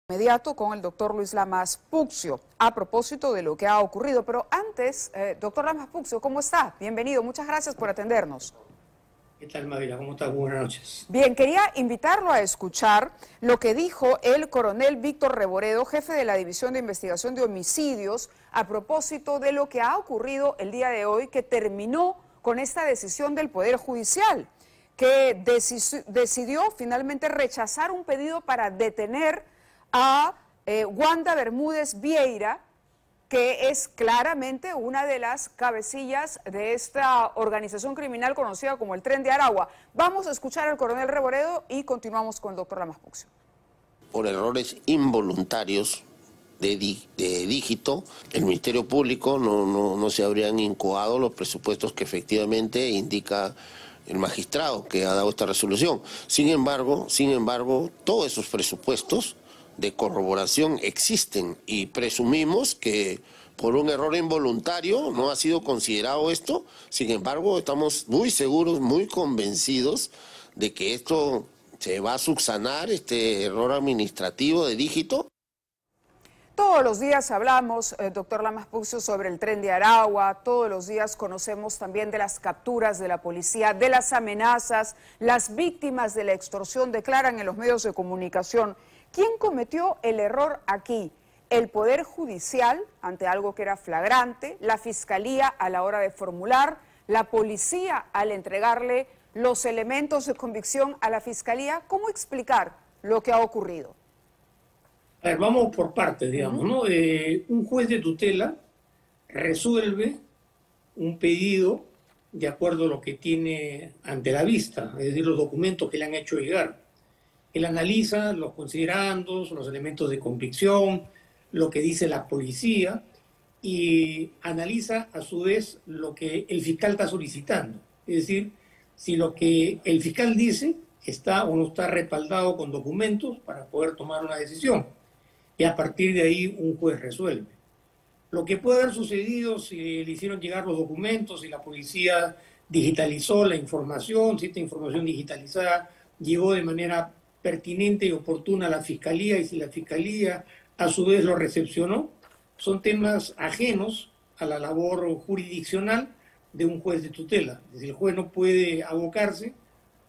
Inmediato con el doctor Luis Lamas Puccio a propósito de lo que ha ocurrido. Pero antes, doctor Lamas Puccio, ¿cómo está? Bienvenido, muchas gracias por atendernos. ¿Qué tal, Mavila? ¿Cómo estás? Buenas noches. Bien, quería invitarlo a escuchar lo que dijo el coronel Víctor Reboredo, jefe de la División de Investigación de Homicidios, a propósito de lo que ha ocurrido el día de hoy, que terminó con esta decisión del Poder Judicial, que decidió finalmente rechazar un pedido para detener a Wanda Bermúdez Vieira, que es claramente una de las cabecillas de esta organización criminal conocida como el Tren de Aragua. Vamos a escuchar al coronel Reboredo y continuamos con el doctor Lamas Puccio. Por errores involuntarios de dígito, el Ministerio Público no se habrían incoado los presupuestos que efectivamente indica el magistrado que ha dado esta resolución. Sin embargo, todos esos presupuestos de corroboración existen y presumimos que por un error involuntario no ha sido considerado esto. Sin embargo, estamos muy seguros, muy convencidos de que esto se va a subsanar, este error administrativo de dígito. Todos los días hablamos, doctor Lamas Puccio, sobre el Tren de Aragua, todos los días conocemos también de las capturas de la policía, de las amenazas, las víctimas de la extorsión declaran en los medios de comunicación. ¿Quién cometió el error aquí? ¿El Poder Judicial, ante algo que era flagrante, la Fiscalía a la hora de formular, la Policía al entregarle los elementos de convicción a la Fiscalía? ¿Cómo explicar lo que ha ocurrido? A ver, vamos por partes, digamos, ¿no? Un juez de tutela resuelve un pedido de acuerdo a lo que tiene ante la vista, es decir, los documentos que le han hecho llegar. Él analiza los considerandos, los elementos de convicción, lo que dice la policía y analiza a su vez lo que el fiscal está solicitando. Es decir, si lo que el fiscal dice está o no está respaldado con documentos para poder tomar una decisión. Y a partir de ahí un juez resuelve. Lo que puede haber sucedido si le hicieron llegar los documentos, si la policía digitalizó la información, si esta información digitalizada llegó de manera pertinente y oportuna a la Fiscalía y si la Fiscalía a su vez lo recepcionó, son temas ajenos a la labor jurisdiccional de un juez de tutela. Es decir, el juez no puede abocarse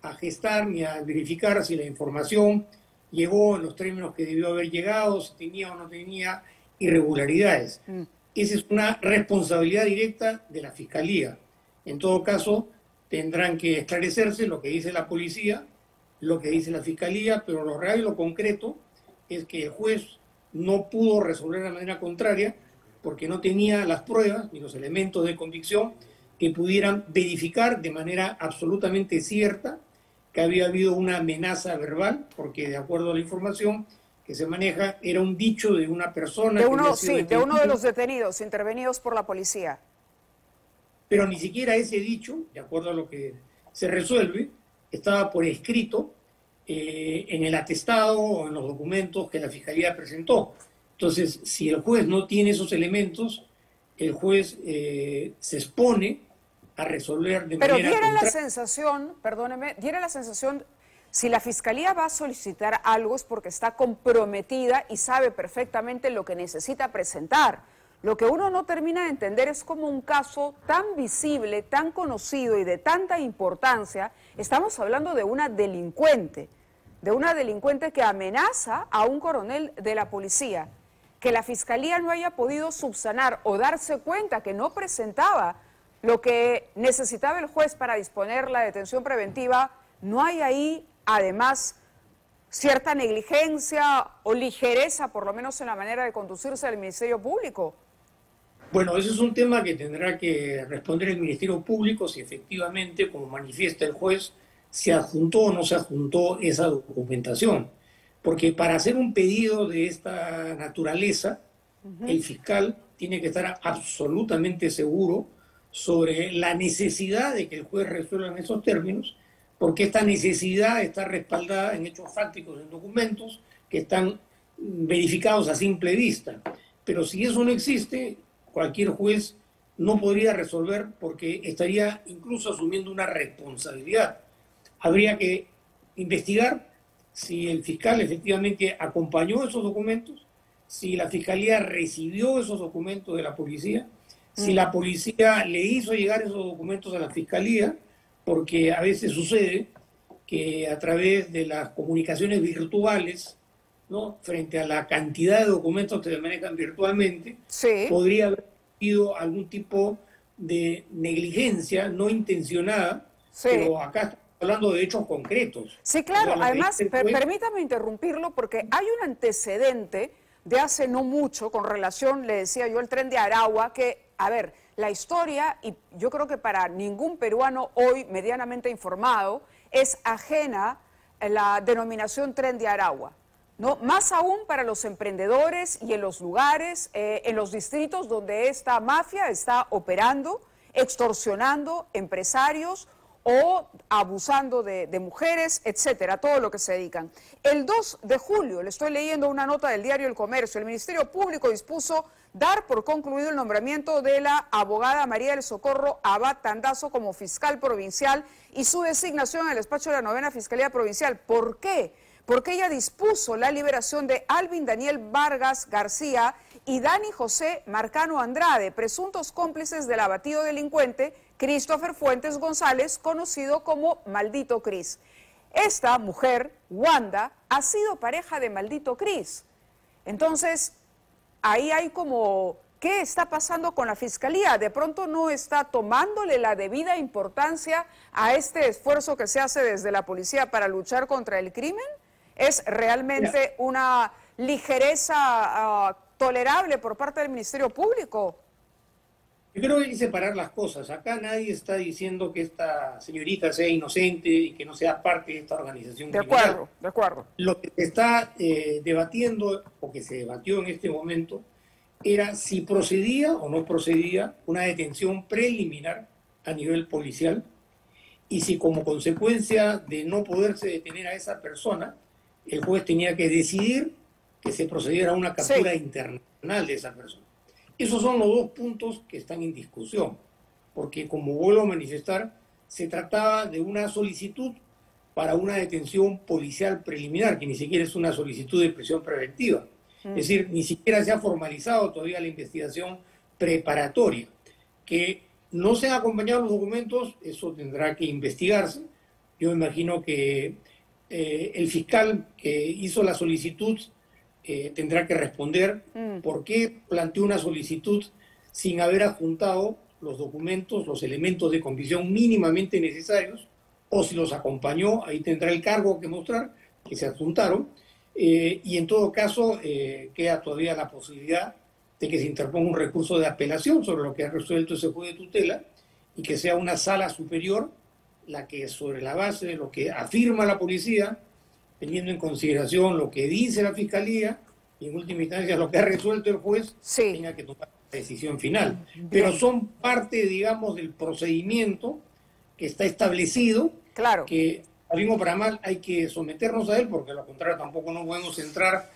a gestar ni a verificar si la información llegó en los términos que debió haber llegado, si tenía o no tenía irregularidades. Esa es una responsabilidad directa de la Fiscalía. En todo caso, tendrán que esclarecerse lo que dice la policía, lo que dice la Fiscalía, pero lo real y lo concreto es que el juez no pudo resolver de manera contraria porque no tenía las pruebas ni los elementos de convicción que pudieran verificar de manera absolutamente cierta que había habido una amenaza verbal, porque de acuerdo a la información que se maneja, era un dicho de una persona. De uno de los detenidos, intervenidos por la policía. Pero ni siquiera ese dicho, de acuerdo a lo que se resuelve, estaba por escrito en el atestado o en los documentos que la Fiscalía presentó. Entonces, si el juez no tiene esos elementos, el juez se expone a resolver de manera Pero diera contraria. la sensación, perdóneme, diera la sensación, si la Fiscalía va a solicitar algo es porque está comprometida y sabe perfectamente lo que necesita presentar. Lo que uno no termina de entender es cómo un caso tan visible, tan conocido y de tanta importancia, estamos hablando de una delincuente que amenaza a un coronel de la policía, que la Fiscalía no haya podido subsanar o darse cuenta que no presentaba lo que necesitaba el juez para disponer la detención preventiva. ¿No hay ahí, además, cierta negligencia o ligereza, por lo menos en la manera de conducirse del Ministerio Público? Bueno, ese es un tema que tendrá que responder el Ministerio Público si efectivamente, como manifiesta el juez, se adjuntó o no se adjuntó esa documentación. Porque para hacer un pedido de esta naturaleza, el fiscal tiene que estar absolutamente seguro sobre la necesidad de que el juez resuelva en esos términos, porque esta necesidad está respaldada en hechos fácticos, en documentos que están verificados a simple vista. Pero si eso no existe, cualquier juez no podría resolver porque estaría incluso asumiendo una responsabilidad. Habría que investigar si el fiscal efectivamente acompañó esos documentos, si la fiscalía recibió esos documentos de la policía, si la policía le hizo llegar esos documentos a la fiscalía, porque a veces sucede que a través de las comunicaciones virtuales, ¿no?, frente a la cantidad de documentos que se manejan virtualmente, sí, podría haber habido algún tipo de negligencia no intencionada, sí. pero acá estamos hablando de hechos concretos. Sí, claro. O sea, Además, fue... permítame interrumpirlo porque hay un antecedente de hace no mucho con relación, le decía yo, el Tren de Aragua, que, a ver, la historia, y yo creo que para ningún peruano hoy medianamente informado, es ajena a la denominación Tren de Aragua, ¿no? Más aún para los emprendedores y en los lugares, en los distritos donde esta mafia está operando, extorsionando empresarios o abusando de mujeres, etcétera, todo lo que se dedican. El 2 de julio, le estoy leyendo una nota del diario El Comercio, el Ministerio Público dispuso dar por concluido el nombramiento de la abogada María del Socorro Abad Tandazo como fiscal provincial y su designación en el despacho de la 9ª Fiscalía Provincial. ¿Por qué? Porque ella dispuso la liberación de Alvin Daniel Vargas García y Dani José Marcano Andrade, presuntos cómplices del abatido delincuente Christopher Fuentes González, conocido como Maldito Cris. Esta mujer, Wanda, ha sido pareja de Maldito Cris. Entonces, ahí hay como, ¿qué está pasando con la Fiscalía? De pronto no está tomándole la debida importancia a este esfuerzo que se hace desde la policía para luchar contra el crimen. ¿Es realmente una ligereza tolerable por parte del Ministerio Público? Yo creo que hay que separar las cosas. Acá nadie está diciendo que esta señorita sea inocente y que no sea parte de esta organización criminal. De acuerdo. Lo que se está debatiendo, o que se debatió en este momento, era si procedía o no procedía una detención preliminar a nivel policial y si como consecuencia de no poderse detener a esa persona, el juez tenía que decidir que se procediera a una captura internacional de esa persona. Esos son los dos puntos que están en discusión, porque como vuelvo a manifestar, se trataba de una solicitud para una detención policial preliminar, que ni siquiera es una solicitud de prisión preventiva. Es decir, ni siquiera se ha formalizado todavía la investigación preparatoria. Que no se han acompañado los documentos, eso tendrá que investigarse. Yo imagino que el fiscal que hizo la solicitud tendrá que responder por qué planteó una solicitud sin haber adjuntado los documentos, los elementos de convicción mínimamente necesarios, o si los acompañó, ahí tendrá el cargo que mostrar, que se adjuntaron, y en todo caso queda todavía la posibilidad de que se interponga un recurso de apelación sobre lo que ha resuelto ese juez de tutela y que sea una sala superior la que, sobre la base de lo que afirma la policía, teniendo en consideración lo que dice la Fiscalía y en última instancia lo que ha resuelto el juez, tenga que tomar la decisión final. Pero son parte, digamos, del procedimiento que está establecido, que a bien o para mal hay que someternos a él, porque a lo contrario tampoco nos podemos entrar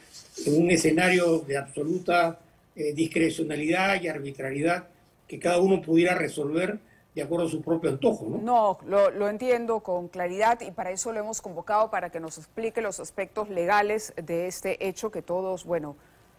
en un escenario de absoluta discrecionalidad y arbitrariedad que cada uno pudiera resolver de acuerdo a su propio antojo, ¿no? No, lo entiendo con claridad y para eso lo hemos convocado, para que nos explique los aspectos legales de este hecho que todos, bueno,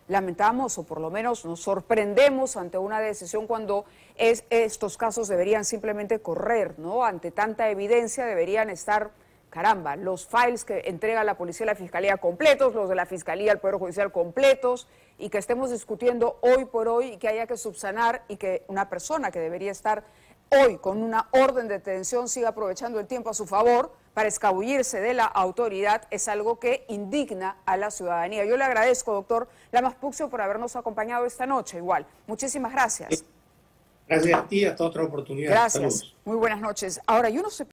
lamentamos o por lo menos nos sorprendemos ante una decisión cuando estos casos deberían simplemente correr, ¿no? Ante tanta evidencia deberían estar, caramba, los files que entrega la policía y la fiscalía completos, los de la fiscalía, el Poder Judicial completos, y que estemos discutiendo hoy por hoy y que haya que subsanar y que una persona que debería estar hoy con una orden de detención siga aprovechando el tiempo a su favor para escabullirse de la autoridad, es algo que indigna a la ciudadanía. Yo le agradezco, doctor Lamas Puccio, por habernos acompañado esta noche. Igual, muchísimas gracias. Gracias a ti, hasta otra oportunidad. Gracias. Saludos. Muy buenas noches. Ahora, yo no sé...